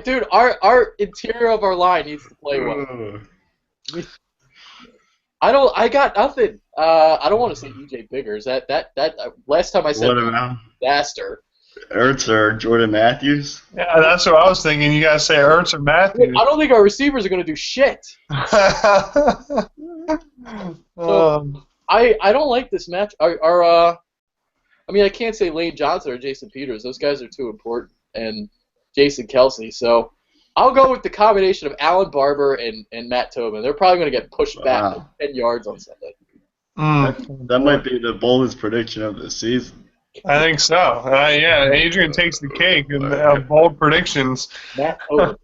Dude, our interior of our line needs to play well. I got nothing. I don't want to say EJ Biggers. That last time I said What about disaster. Ertz or Jordan Matthews? Yeah, that's what I was thinking. You guys say Ertz or Matthews. I don't think our receivers are going to do shit. So I don't like this match. I mean, I can't say Lane Johnson or Jason Peters. Those guys are too important, and Jason Kelsey. So I'll go with the combination of Alan Barber and Matt Tobin. They're probably going to get pushed back 10 yards on Sunday. That might be the boldest prediction of the season. I think so. Yeah, Adrian takes the cake in bold predictions. Matt Tobin.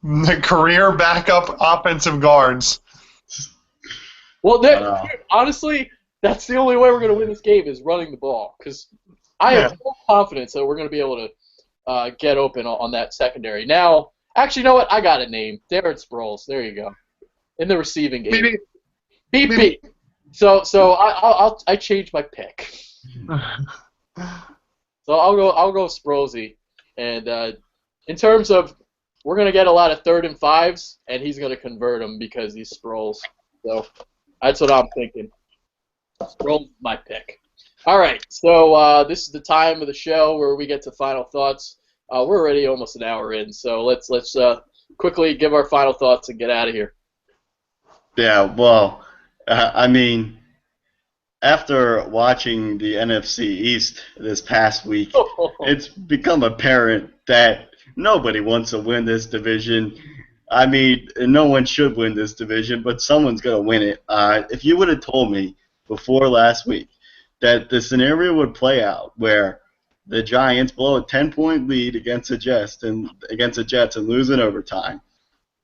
The career backup offensive guards. Well, honestly, that's the only way we're going to win this game is running the ball. Because I have full confidence that we're going to be able to get open on that secondary. Now, actually, you know what? I got a name. Darren Sproles. There you go. In the receiving game. Beep. So I changed my pick. So I'll go Sprolesy. And in terms of, we're going to get a lot of 3rd and 5s, and he's going to convert them because he's Sproles. So that's what I'm thinking. Sproles my pick. All right, so this is the time of the show where we get to final thoughts. We're already almost an hour in, so let's quickly give our final thoughts and get out of here. Yeah, well, I mean, after watching the NFC East this past week, it's become apparent that nobody wants to win this division. I mean, no one should win this division, but someone's going to win it. If you would have told me before last week that the scenario would play out where the Giants blow a 10-point lead against the Jets and lose in overtime,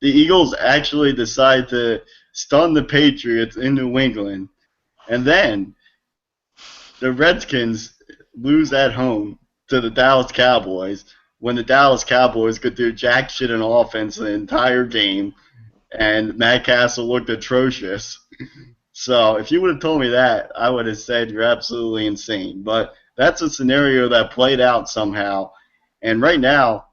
the Eagles actually decide to stun the Patriots in New England, and then the Redskins lose at home to the Dallas Cowboys when the Dallas Cowboys could do jack shit in offense the entire game, and Matt Castle looked atrocious. So if you would have told me that, I would have said you're absolutely insane. But that's a scenario that played out somehow. And right now,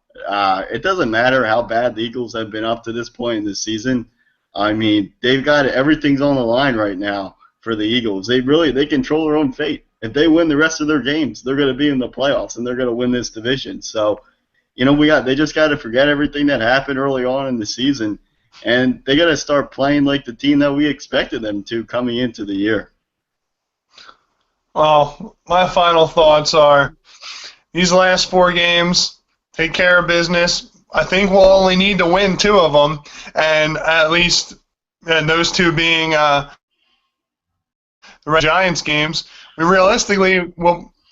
it doesn't matter how bad the Eagles have been up to this point in the season. I mean, they've got everything's on the line right now for the Eagles. They control their own fate. If they win the rest of their games, they're going to be in the playoffs and they're going to win this division. So, they just got to forget everything that happened early on in the season, and they got to start playing like the team that we expected them to coming into the year. Well, my final thoughts are these last 4 games, take care of business. I think we'll only need to win 2 of them, and at least those 2 being the Giants games. We realistically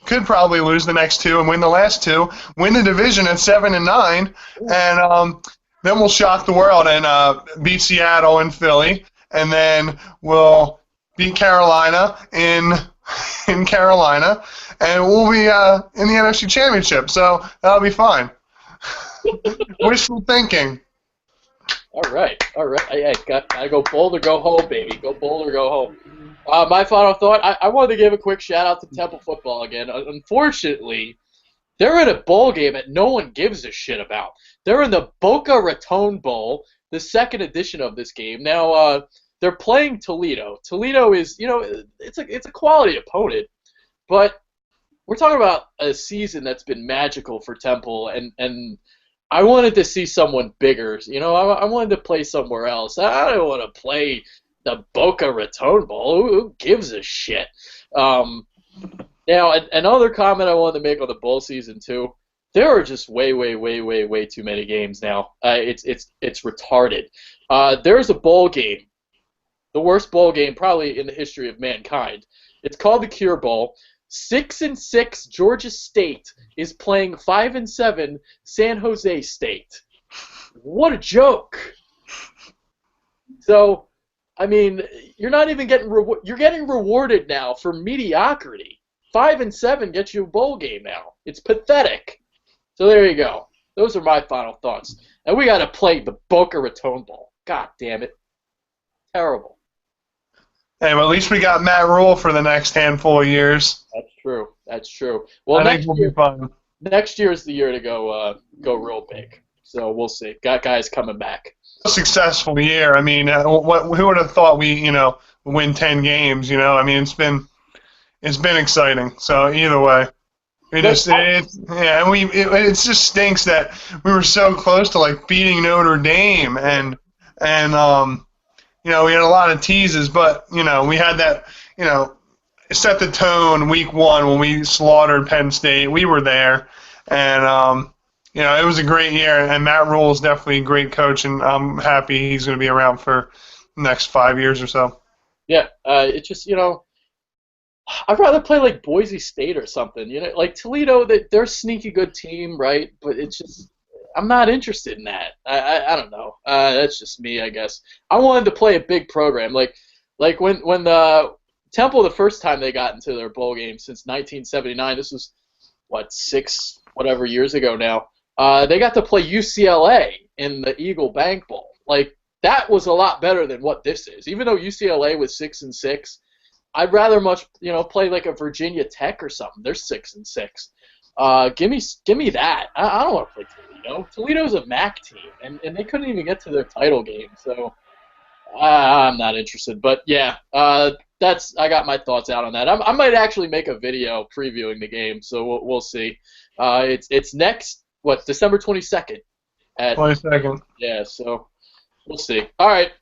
could probably lose the next 2 and win the last 2, win the division at 7-9, and then we'll shock the world and beat Seattle and Philly, and then we'll beat Carolina in Carolina, and we'll be in the NFC Championship. So that'll be fine. Wishful thinking. All right. I gotta go bold or go home, baby. Go bold or go home. My final thought, I wanted to give a quick shout-out to Temple football again. Unfortunately, they're in a bowl game that no one gives a shit about. They're in the Boca Raton Bowl, the 2nd edition of this game. Now, they're playing Toledo. Toledo is, it's a quality opponent, but we're talking about a season that's been magical for Temple, and I wanted to see someone bigger. I wanted to play somewhere else. I don't want to play the Boca Raton Bowl. Who gives a shit? Now, another comment I wanted to make on the bowl season too. There are just way too many games now. It's retarded. There's a bowl game, the worst bowl game probably in the history of mankind. It's called the Cure Bowl. 6-6 Georgia State is playing 5-7 San Jose State. What a joke! So, I mean, you're not even getting you're getting rewarded now for mediocrity. 5-7 gets you a bowl game now. It's pathetic. So there you go. Those are my final thoughts. And we got to play the Boca Raton Bowl. God damn it. Terrible. Hey, well, at least we got Matt Rule for the next handful of years. That's true. Well, I think we'll be fine. Next year is the year to go real big. So we'll see. Got guys coming back. A successful year. I mean, who would have thought we win 10 games. I mean, it's been exciting. So either way, it just stinks that we were so close to like beating Notre Dame and we had a lot of teases, but we had that set the tone week 1 when we slaughtered Penn State. We were there, and it was a great year. And Matt Rule is definitely a great coach, and I'm happy he's going to be around for the next 5 years or so. Yeah, it's just I'd rather play like Boise State or something. Like Toledo, they're a sneaky good team, right? But it's just I'm not interested in that. I don't know. That's just me, I guess. I wanted to play a big program, like when the Temple the first time they got into their bowl game since 1979. This was what 6 whatever years ago now. They got to play UCLA in the Eagle Bank Bowl. Like that was a lot better than what this is. Even though UCLA was 6-6. I'd rather much, play like a Virginia Tech or something. They're 6-6. Give me that. I don't want to play Toledo. Toledo's a MAC team, and they couldn't even get to their title game. So I'm not interested. But yeah, I got my thoughts out on that. I might actually make a video previewing the game. So we'll see. It's next December 22nd. 22nd. Yeah. So we'll see. All right.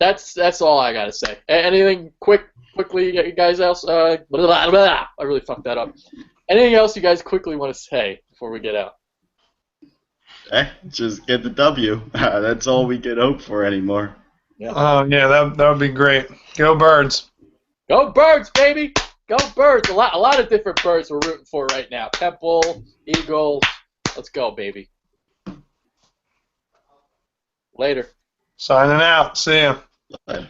That's all I gotta say. Anything quickly, you guys else? I really fucked that up. Anything else you guys quickly want to say before we get out? Just get the W. That's all we can hope for anymore. Yeah. Yeah, that would be great. Go Birds. Go Birds, baby. Go Birds. A lot of different birds we're rooting for right now. Temple, Eagles. Let's go, baby. Later. Signing out. See ya. Later.